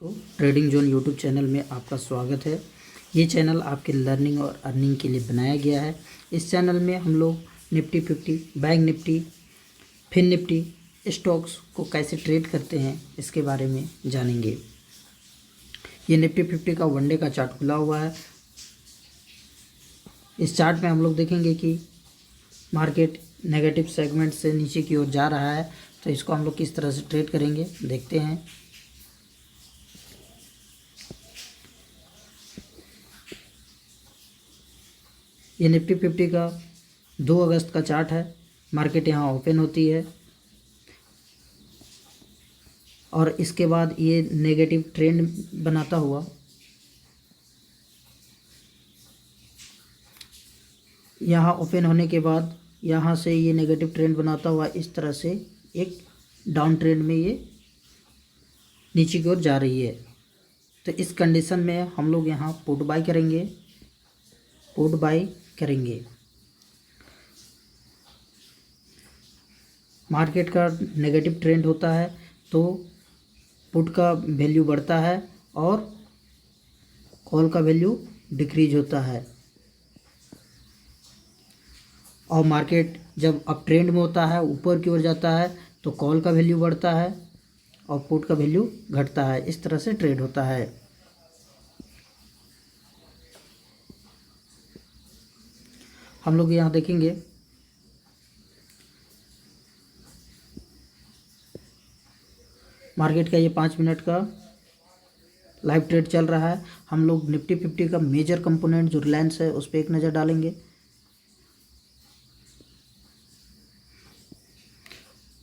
तो trading zone YouTube channel में आपका स्वागत है। ये चैनल आपके लर्निंग और अर्निंग के लिए बनाया गया है। इस चैनल में हम लोग Nifty 50, bank Nifty, fin Nifty stocks को कैसे ट्रेड करते हैं इसके बारे में जानेंगे। ये निफ्टी 50 का वनडे का चार्ट खुला हुआ है। इस चार्ट में हम लोग देखेंगे कि मार्केट नेगेटिव सेगमेंट से नीचे की ओर जा रहा है, तो इसको हम लोग किस तरह से ट्रेड करेंगे देखते हैं। ये निफ्टी 50 का 2 अगस्त का चार्ट है। मार्केट यहाँ ओपन होती है और इसके बाद ये नेगेटिव ट्रेंड बनाता हुआ यहाँ ओपन होने के बाद यहाँ से ये नेगेटिव ट्रेंड बनाता हुआ इस तरह से एक डाउन ट्रेंड में ये नीचे की ओर जा रही है। तो इस कंडीशन में हम लोग यहाँ पुट बाई करेंगे। मार्केट का नेगेटिव ट्रेंड होता है तो पुट का वैल्यू बढ़ता है और कॉल का वैल्यू डिक्रीज होता है। और मार्केट जब अप ट्रेंड में होता है, ऊपर की ओर जाता है, तो कॉल का वैल्यू बढ़ता है और पुट का वैल्यू घटता है। इस तरह से ट्रेड होता है। हम लोग यहाँ देखेंगे मार्केट का ये 5 मिनट का लाइव ट्रेड चल रहा है। हम लोग निफ्टी 50 का मेजर कंपोनेंट जो रिलायंस है उस पर एक नज़र डालेंगे।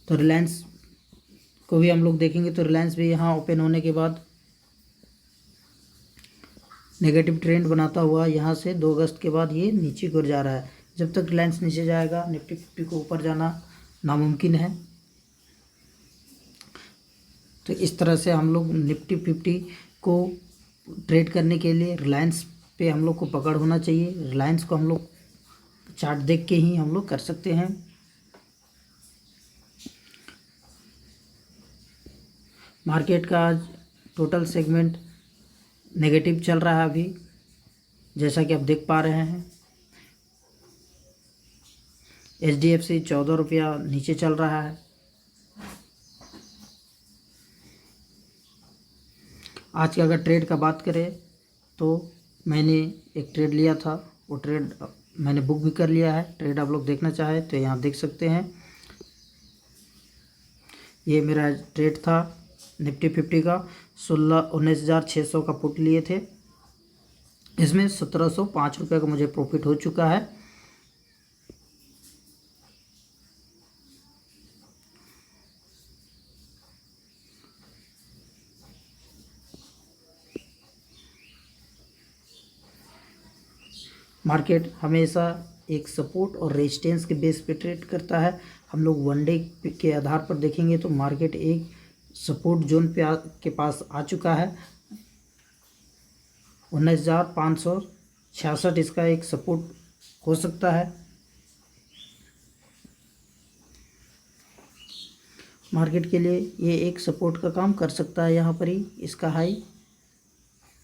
तो रिलायंस को भी हम लोग देखेंगे। तो रिलायंस भी यहाँ ओपन होने के बाद नेगेटिव ट्रेंड बनाता हुआ यहाँ से 2 अगस्त के बाद ये नीचे की ओर जा रहा है। जब तक रिलायंस नीचे जाएगा निफ्टी 50 को ऊपर जाना नामुमकिन है। तो इस तरह से हम लोग निफ्टी 50 को ट्रेड करने के लिए रिलायंस पे हम लोग को पकड़ होना चाहिए। रिलायंस को हम लोग चार्ट देख के ही हम लोग कर सकते हैं। मार्केट का आज टोटल सेगमेंट नेगेटिव चल रहा है अभी, जैसा कि आप देख पा रहे हैं। HDFC 14 रुपया नीचे चल रहा है। आज के अगर ट्रेड का बात करें तो मैंने एक ट्रेड लिया था, वो ट्रेड मैंने बुक भी कर लिया है। ट्रेड आप लोग देखना चाहें तो यहाँ देख सकते हैं। ये मेरा ट्रेड था निफ्टी 50 का 19,600 का पुट लिए थे। इसमें 1,705 रुपये का मुझे प्रॉफिट हो चुका है। मार्केट हमेशा एक सपोर्ट और रेजिस्टेंस के बेस पे ट्रेड करता है। हम लोग वनडे के आधार पर देखेंगे तो मार्केट एक सपोर्ट जोन पे के पास आ चुका है। 19,566 इसका एक सपोर्ट हो सकता है। मार्केट के लिए ये एक सपोर्ट का काम कर सकता है। यहाँ पर ही इसका हाई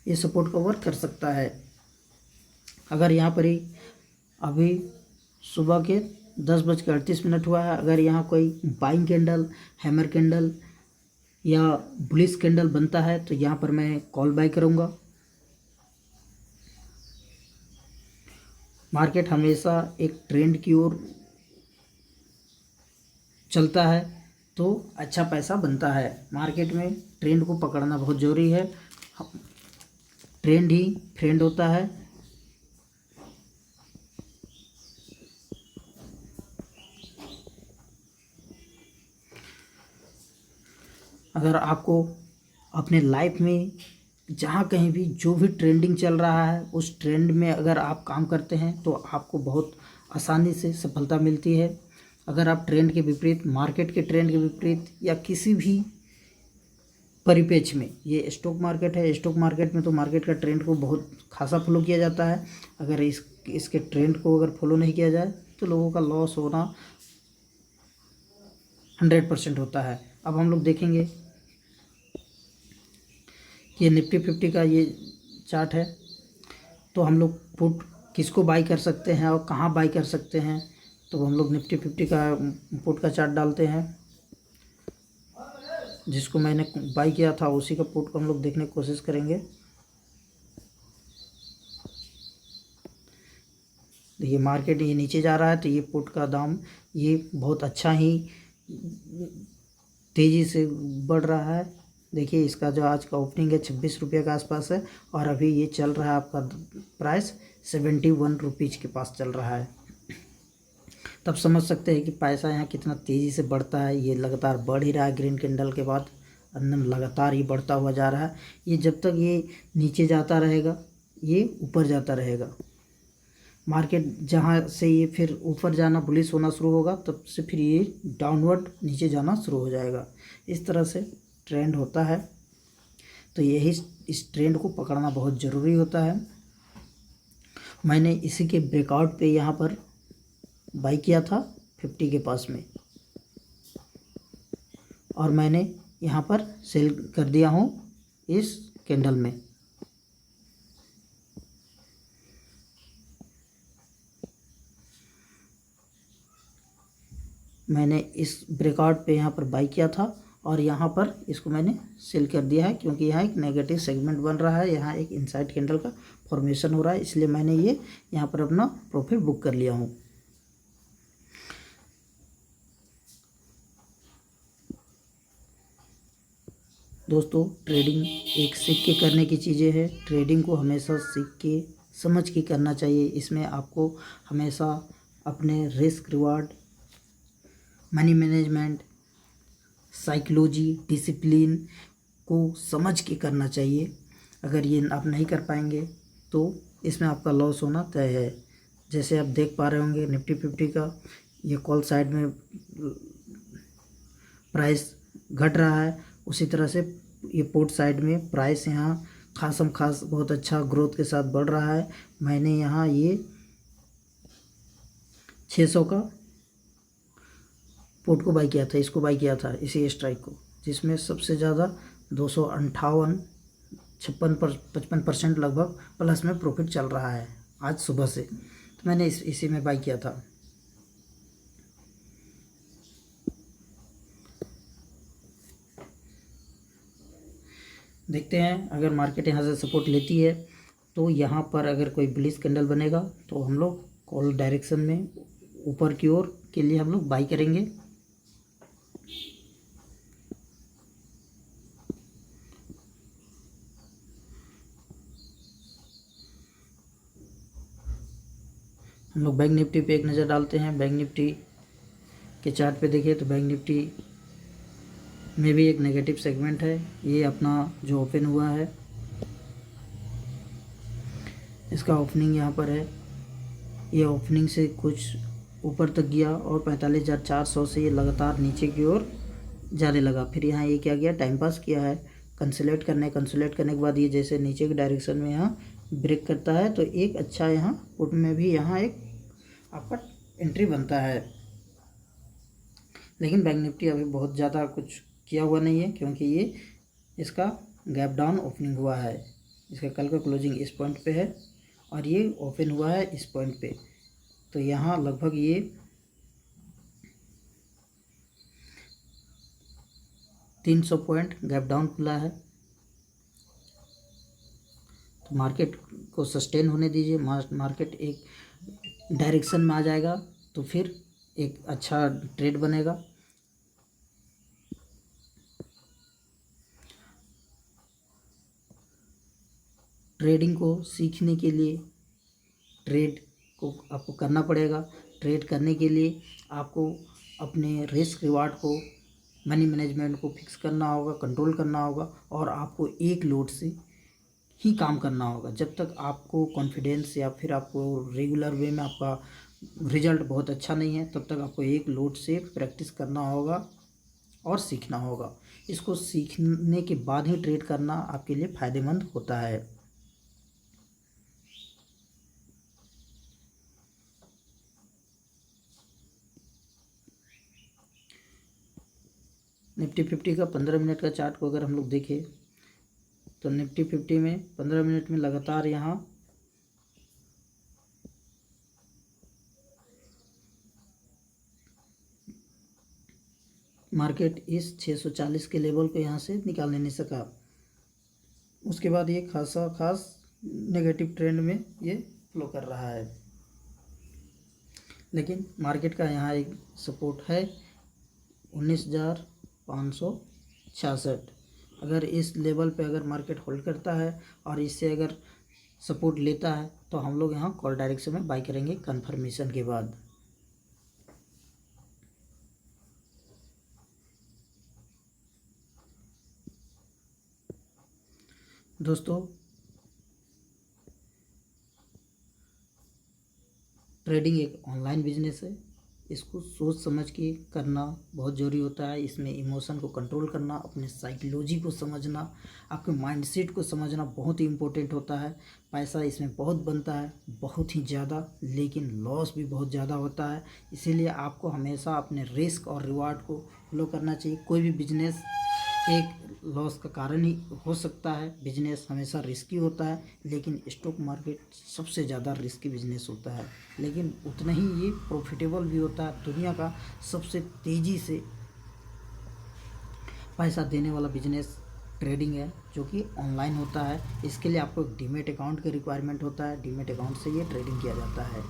ये सपोर्ट का वर्क कर सकता है। अगर यहाँ पर ही अभी सुबह के 10:38 हुआ है, अगर यहाँ कोई बाइंग कैंडल, हैमर कैंडल या बुलिश कैंडल बनता है तो यहाँ पर मैं कॉल बाय करूँगा। मार्केट हमेशा एक ट्रेंड की ओर चलता है तो अच्छा पैसा बनता है। मार्केट में ट्रेंड को पकड़ना बहुत ज़रूरी है। ट्रेंड ही फ्रेंड होता है। अगर आपको अपने लाइफ में जहाँ कहीं भी जो भी ट्रेंडिंग चल रहा है उस ट्रेंड में अगर आप काम करते हैं तो आपको बहुत आसानी से सफलता मिलती है। अगर आप ट्रेंड के विपरीत, मार्केट के ट्रेंड के विपरीत या किसी भी परिपेक्ष में, ये स्टॉक मार्केट है, स्टॉक मार्केट में तो मार्केट का ट्रेंड को बहुत खासा फॉलो किया जाता है। अगर इसके ट्रेंड को अगर फॉलो नहीं किया जाए तो लोगों का लॉस होना 100% होता है। अब हम लोग देखेंगे ये निफ्टी 50 का ये चार्ट है। तो हम लोग पुट किसको बाई कर सकते हैं और कहाँ बाई कर सकते हैं, तो हम लोग निफ्टी 50 का पुट का चार्ट डालते हैं। जिसको मैंने बाई किया था उसी का पुट को हम लोग देखने की कोशिश करेंगे। देखिए मार्केट ये नीचे जा रहा है तो ये पुट का दाम ये बहुत अच्छा ही तेज़ी से बढ़ रहा है। देखिए इसका जो आज का ओपनिंग है 26 रुपये के आसपास है और अभी ये चल रहा है आपका प्राइस 71 रुपीज़ के पास चल रहा है। तब समझ सकते हैं कि पैसा यहाँ कितना तेज़ी से बढ़ता है। ये लगातार बढ़ ही रहा है, ग्रीन कैंडल के बाद अंदर लगातार ही बढ़ता हुआ जा रहा है। ये जब तक ये नीचे जाता रहेगा ये ऊपर जाता रहेगा। मार्केट जहाँ से ये फिर ऊपर जाना बुलिश होना शुरू होगा तब से फिर ये डाउनवर्ड नीचे जाना शुरू हो जाएगा। इस तरह से ट्रेंड होता है। तो यही इस ट्रेंड को पकड़ना बहुत ज़रूरी होता है। मैंने इसी के ब्रेकआउट पे यहाँ पर बाई किया था 50 के पास में और मैंने यहाँ पर सेल कर दिया हूँ इस कैंडल में। मैंने इस ब्रेकआउट पे यहाँ पर बाई किया था और यहाँ पर इसको मैंने सेल कर दिया है क्योंकि यहाँ एक नेगेटिव सेगमेंट बन रहा है, यहाँ एक इनसाइड कैंडल का फॉर्मेशन हो रहा है, इसलिए मैंने ये यहाँ पर अपना प्रॉफिट बुक कर लिया हूँ। दोस्तों ट्रेडिंग एक सीख के करने की चीज़ें हैं। ट्रेडिंग को हमेशा सीख के समझ के करना चाहिए। इसमें आपको हमेशा अपने risk reward, money management, psychology, discipline को समझ के करना चाहिए। अगर ये आप नहीं कर पाएंगे तो इसमें आपका लॉस होना तय है। जैसे आप देख पा रहे होंगे निफ्टी 50 का ये कॉल साइड में प्राइस घट रहा है, उसी तरह से ये पोर्ट साइड में प्राइस यहाँ खासम खास बहुत अच्छा ग्रोथ के साथ बढ़ रहा है। मैंने यहाँ ये 600 का पोर्ट को बाई किया था, इसको बाई किया था इसी स्ट्राइक को, जिसमें सबसे ज़्यादा 258 56% लगभग प्लस में प्रॉफिट चल रहा है आज सुबह से। तो मैंने इसी में बाई किया था। देखते हैं अगर मार्केट यहाँ से सपोर्ट लेती है तो यहाँ पर अगर कोई बुलिश कैंडल बनेगा तो हम लोग कॉल डायरेक्शन में ऊपर की ओर के लिए हम लोग बाई करेंगे। हम लोग बैंक निफ्टी पे एक नज़र डालते हैं। बैंक निफ्टी के चार्ट पे देखिए तो बैंक निफ्टी में भी एक नेगेटिव सेगमेंट है। ये अपना जो ओपन हुआ है इसका ओपनिंग यहाँ पर है, ये ओपनिंग से कुछ ऊपर तक गया और 45,400 से ये लगातार नीचे की ओर जाने लगा। फिर यहाँ ये क्या किया, टाइम पास किया है, कंसोलिडेट करने के बाद ये जैसे नीचे की डायरेक्शन में यहाँ ब्रेक करता है तो एक अच्छा यहाँ पुट में भी यहाँ एक आपका एंट्री बनता है। लेकिन बैंक निफ्टी अभी बहुत ज़्यादा कुछ किया हुआ नहीं है क्योंकि ये इसका गैप डाउन ओपनिंग हुआ है। इसका कल का क्लोजिंग इस पॉइंट पे है और ये ओपन हुआ है इस पॉइंट पे। तो यहाँ लगभग ये 300 पॉइंट गैप डाउन खुला है। तो मार्केट को सस्टेन होने दीजिए। मार्केट एक डायरेक्शन में आ जाएगा तो फिर एक अच्छा ट्रेड बनेगा। ट्रेडिंग को सीखने के लिए ट्रेड को आपको करना पड़ेगा। ट्रेड करने के लिए आपको अपने रिस्क रिवार्ड को, मनी मैनेजमेंट को फिक्स करना होगा, कंट्रोल करना होगा और आपको एक लोड से ही काम करना होगा। जब तक आपको कॉन्फिडेंस या फिर आपको रेगुलर वे में आपका रिजल्ट बहुत अच्छा नहीं है तब तक आपको एक लोड से प्रैक्टिस करना होगा और सीखना होगा। इसको सीखने के बाद ही ट्रेड करना आपके लिए फ़ायदेमंद होता है। निफ्टी 50 का 15 मिनट का चार्ट को अगर हम लोग देखें तो निफ्टी 50 में 15 मिनट में लगातार यहाँ मार्केट इस 640 के लेवल को यहाँ से निकालने नहीं सका। उसके बाद ये खास नेगेटिव ट्रेंड में ये फ्लो कर रहा है, लेकिन मार्केट का यहाँ एक सपोर्ट है 19,566। अगर इस लेवल पे अगर मार्केट होल्ड करता है और इससे अगर सपोर्ट लेता है तो हम लोग यहाँ कॉल डायरेक्शन में बाई करेंगे कंफर्मेशन के बाद। दोस्तों, ट्रेडिंग एक ऑनलाइन बिजनेस है, इसको सोच समझ के करना बहुत ज़रूरी होता है। इसमें इमोशन को कंट्रोल करना, अपने साइकोलॉजी को समझना, आपके माइंडसेट को समझना बहुत ही इम्पोर्टेंट होता है। पैसा इसमें बहुत बनता है, बहुत ही ज़्यादा, लेकिन लॉस भी बहुत ज़्यादा होता है। इसीलिए आपको हमेशा अपने रिस्क और रिवार्ड को फॉलो करना चाहिए। कोई भी बिजनेस एक लॉस का कारण ही हो सकता है, बिजनेस हमेशा रिस्की होता है, लेकिन स्टॉक मार्केट सबसे ज़्यादा रिस्की बिजनेस होता है, लेकिन उतना ही ये प्रॉफिटेबल भी होता है। दुनिया का सबसे तेज़ी से पैसा देने वाला बिजनेस ट्रेडिंग है, जो कि ऑनलाइन होता है। इसके लिए आपको एक डीमेट अकाउंट की रिक्वायरमेंट होता है, डीमेट अकाउंट से ये ट्रेडिंग किया जाता है।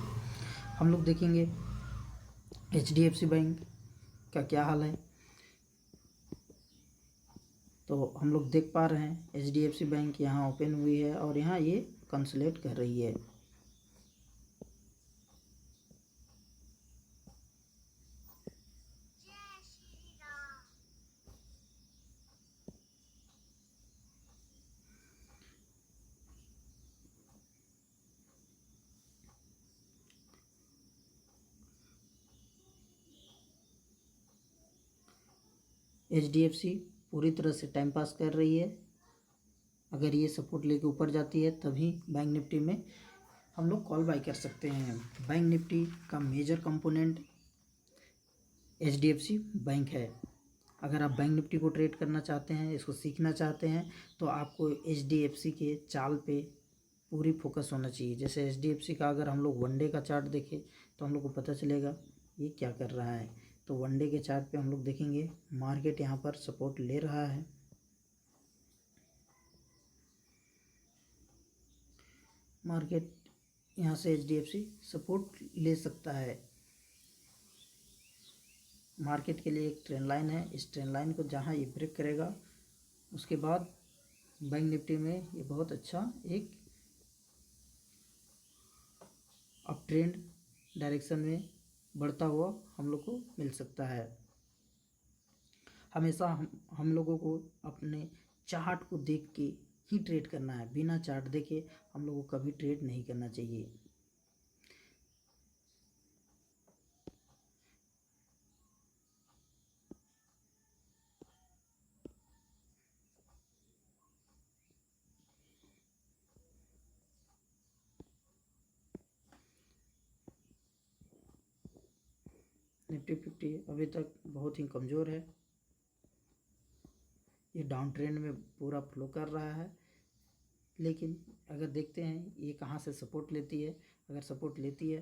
हम लोग देखेंगे HDFC बैंक का क्या हाल है। तो हम लोग देख पा रहे हैं HDFC बैंक यहाँ ओपन हुई है और यहाँ ये कंसोलिडेट कर रही है। HDFC पूरी तरह से टाइम पास कर रही है। अगर ये सपोर्ट लेके ऊपर जाती है तभी बैंक निफ्टी में हम लोग कॉल बाई कर सकते हैं। बैंक निफ्टी का मेजर कंपोनेंट HDFC बैंक है। अगर आप बैंक निफ्टी को ट्रेड करना चाहते हैं, इसको सीखना चाहते हैं, तो आपको HDFC के चाल पे पूरी फोकस होना चाहिए। जैसे HDFC का अगर हम लोग वनडे का चार्ट देखें तो हम लोग को पता चलेगा ये क्या कर रहा है। तो वनडे के चार्ट पे हम लोग देखेंगे मार्केट यहाँ पर सपोर्ट ले रहा है। मार्केट यहाँ से HDFC सपोर्ट ले सकता है। मार्केट के लिए एक ट्रेंड लाइन है, इस ट्रेंड लाइन को जहाँ ये ब्रेक करेगा उसके बाद बैंक निफ्टी में ये बहुत अच्छा एक अप ट्रेंड डायरेक्शन में बढ़ता हुआ हम लोग को मिल सकता है। हमेशा हम लोगों को अपने चार्ट को देख के ही ट्रेड करना है, बिना चार्ट देखे हम लोगों को कभी ट्रेड नहीं करना चाहिए। निफ्टी 50 अभी तक बहुत ही कमज़ोर है, ये डाउन ट्रेंड में पूरा फ्लो कर रहा है। लेकिन अगर देखते हैं ये कहाँ से सपोर्ट लेती है, अगर सपोर्ट लेती है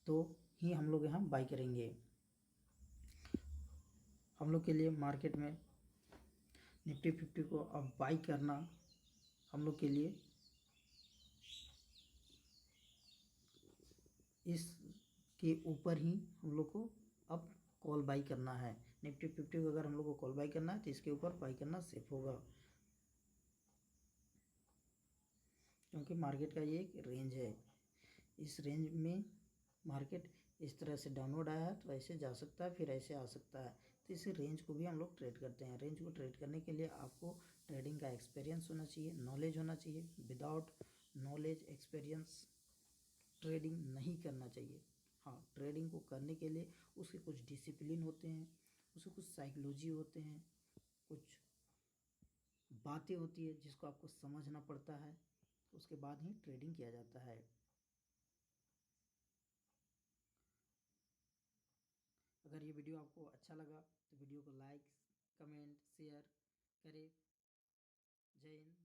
तो ही हम लोग यहाँ बाई करेंगे। हम लोग के लिए मार्केट में निफ्टी 50 को अब बाई करना हम लोग के लिए इसके ऊपर ही हम लोग को अब कॉल बाई करना है। निफ्टी 50 को अगर हम लोग को कॉल बाई करना है तो इसके ऊपर बाई करना सेफ होगा, क्योंकि मार्केट का ये एक रेंज है। इस रेंज में मार्केट इस तरह से डाउनवर्ड आया है तो ऐसे जा सकता है, फिर ऐसे आ सकता है। तो इस रेंज को भी हम लोग ट्रेड करते हैं। रेंज को ट्रेड करने के लिए आपको ट्रेडिंग का एक्सपीरियंस होना चाहिए, नॉलेज होना चाहिए। विदाउट नॉलेज एक्सपीरियंस ट्रेडिंग नहीं करना चाहिए। हाँ, ट्रेडिंग को करने के लिए उसके कुछ डिसिप्लिन होते हैं, उसके कुछ साइकोलॉजी होते हैं, कुछ बातें होती है जिसको आपको समझना पड़ता है, उसके बाद ही ट्रेडिंग किया जाता है। अगर ये वीडियो आपको अच्छा लगा तो वीडियो को लाइक, कमेंट, शेयर करें। जय हिंद।